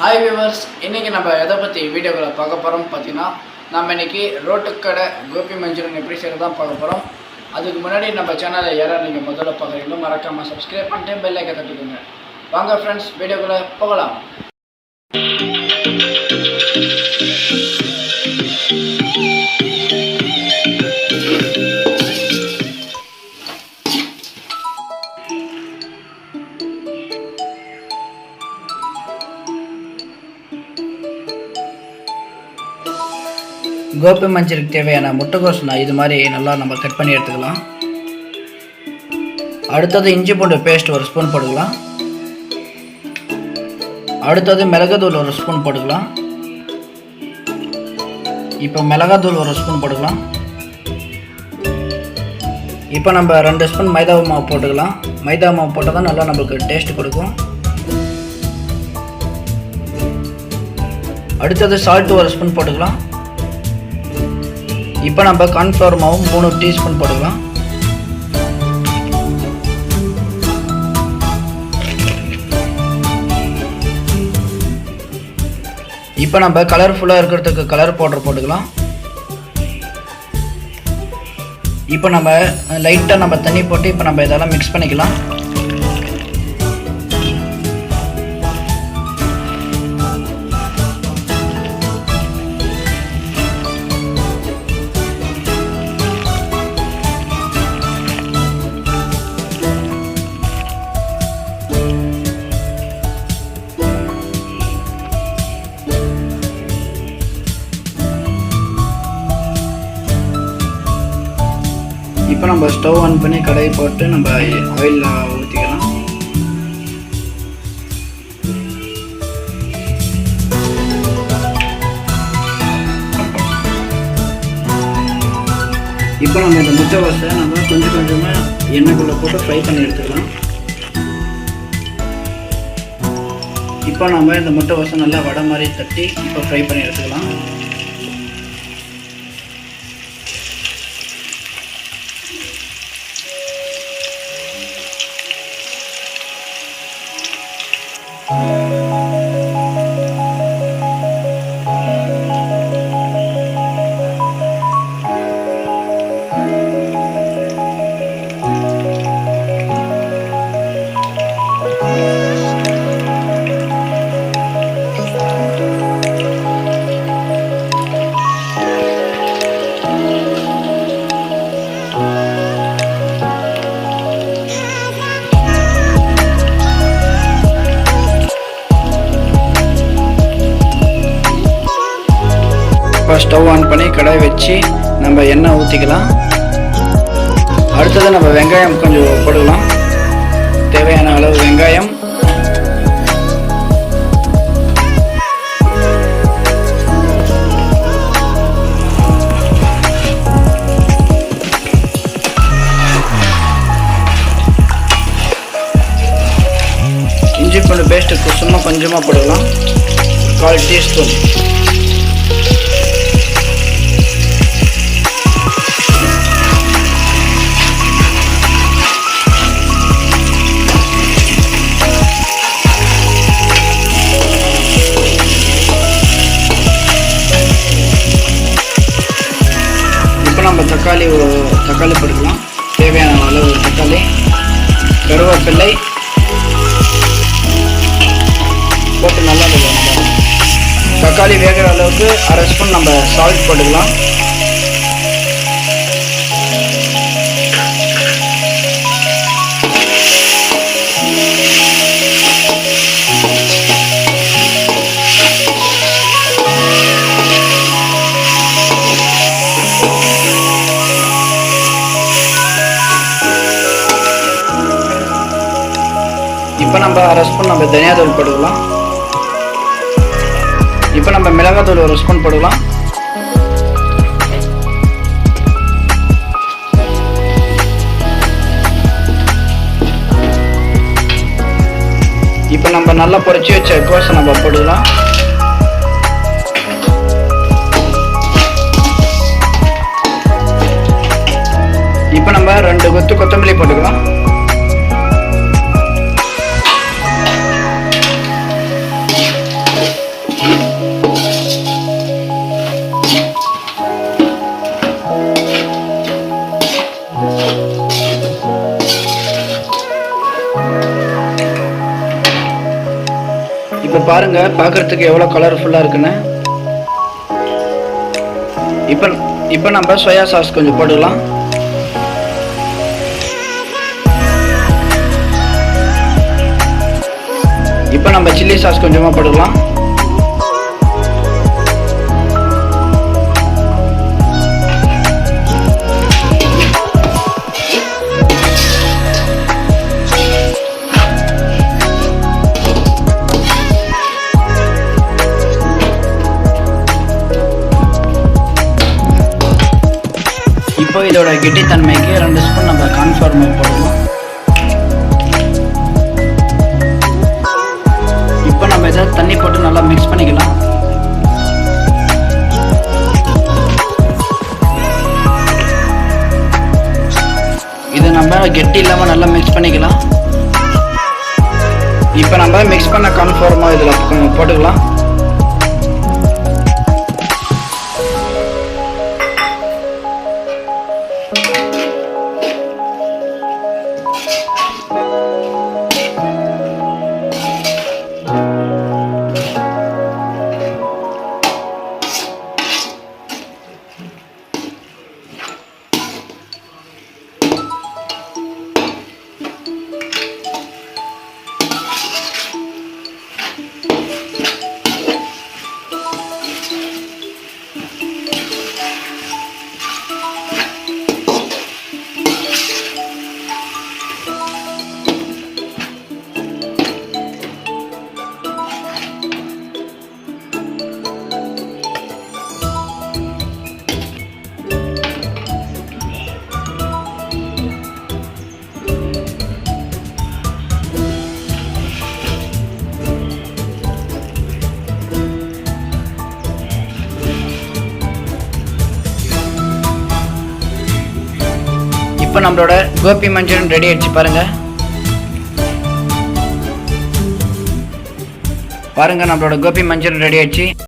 Hi viewers, இன்றைக்கி நம்ம எதை பற்றி வீடியோக்களை பார்க்க போகிறோம் பார்த்தீங்கன்னா, நம்ம இன்றைக்கி ரோட்டுக்கடை கோபி மஞ்சூரியன் எப்படி செய்கிறது தான் பார்க்க போகிறோம். அதுக்கு முன்னாடி நம்ம சேனலை யாராவது நீங்கள் முதல்ல பார்க்குறீங்களோ மறக்காமல் சப்ஸ்கிரைப் பண்ணிட்டு பெல் ஐக்கனை தட்டிக்கோங்க. வாங்க ஃப்ரெண்ட்ஸ், வீடியோக்களை போகலாம். கோபி மஞ்சூரிக்கு தேவையான முட்டைகோஸ் இது மாதிரி நல்லா நம்ம கட் பண்ணி எடுத்துக்கலாம். அடுத்தது இஞ்சி பூண்டு பேஸ்ட் ஒரு ஸ்பூன் போட்டுக்கலாம். அடுத்தது மிளகாத்தூள் ஒரு ஸ்பூன் போட்டுக்கலாம். இப்போ மிளகாத்தூள் ஒரு ஸ்பூன் போட்டுக்கலாம். இப்போ நம்ம 2 ஸ்பூன் மைதா மாவு போட்டுக்கலாம். மைதா மாவு போட்டால் தான் நல்லா நம்மளுக்கு டேஸ்ட் கொடுக்கும். அடுத்தது சால்ட் ஒரு ஸ்பூன் போட்டுக்கலாம். இப்போ நம்ம கார்ன்ஃப்ளவர் மாவு 3 டீஸ்பூன் போட்டுக்கலாம். இப்போ நம்ம கலர்ஃபுல்லாக இருக்கிறதுக்கு கலர் பவுடர் போட்டுக்கலாம். இப்போ நம்ம லைட்டாக நம்ம தண்ணி போட்டு இப்போ நம்ம இதெல்லாம் மிக்ஸ் பண்ணிக்கலாம். இப்போ நம்ம ஸ்டவ் ஆன் பண்ணி கடாயை போட்டு நம்ம ஆயில் ஊற்றிக்கலாம். இப்போ நம்ம இந்த முட்டைகோஸை நம்ம கொஞ்சம் கொஞ்சமாக எண்ணெய்க்குள்ளே போட்டு ஃப்ரை பண்ணி எடுத்துக்கலாம். இப்போ நம்ம இந்த முட்டைகோஸை நல்லா வடை மாதிரி தட்டி இப்போ ஃப்ரை பண்ணி எடுத்துக்கலாம். இப்போ ஸ்டவ் ஆன் பண்ணி கடாய் வச்சு நம்ம எண்ணெய் ஊற்றிக்கலாம். அடுத்தது நம்ம வெங்காயம் கொஞ்சம் போடலாம். தேவையான அளவு வெங்காயம், இஞ்சி பூண்டு பேஸ்ட்டு சும்மா கொஞ்சமாக போடலாம், 1/4 டீஸ்பூன். நம்ம தக்காளி போட்டுக்கலாம். தேவையான அளவு தக்காளி, கருவேப்பிள்ளை போட்டு நல்லா தக்காளி வேகிற அளவுக்கு 1/2 ஸ்பூன் நம்ம சால்ட் போட்டுக்கலாம். இப்போ நம்ம 1/2 ஸ்பூன் நம்ம தனியாத்தூள் போட்டுக்கலாம். இப்போ நம்ம மிளகாத்தூள் 1 ஸ்பூன் போட்டுக்கலாம். இப்போ நம்ம நல்லா பொரிச்சு வச்ச கோஸை நம்ம போட்டுக்கலாம். இப்போ நம்ம 2 கொத்து கொத்தமல்லி போட்டுக்கலாம். இப்போ பாருங்க, பார்க்கறதுக்கு எவ்வளோ கலர்ஃபுல்லாக இருக்குன்னு. இப்போ நம்ம சோயா சாஸ் கொஞ்சம் போட்டுக்கலாம். இப்போ நம்ம சில்லி சாஸ் கொஞ்சமாக போட்டுக்கலாம். இப்போ இதோட கெட்டித்தன்மைக்கு 2 ஸ்பூன் நம்ம கார்ன்ஃப்ளவர் மாவு போடலாம். இப்போ நம்ம இதை தண்ணி போட்டு நல்லா மிக்ஸ் பண்ணிக்கலாம். இது நம்ம கெட்டி இல்லாமல் நல்லா மிக்ஸ் பண்ணிக்கலாம். இப்போ நம்ம மிக்ஸ் பண்ண கார்ன்ஃப்ளவர் மாவு இதில் கொஞ்சம் போட்டுக்கலாம். இப்போ நம்மளோட கோபி மஞ்சூரியன் ரெடி ஆயிடுச்சு. பாருங்க நம்மளோட கோபி மஞ்சூரியன் ரெடி ஆயிடுச்சு.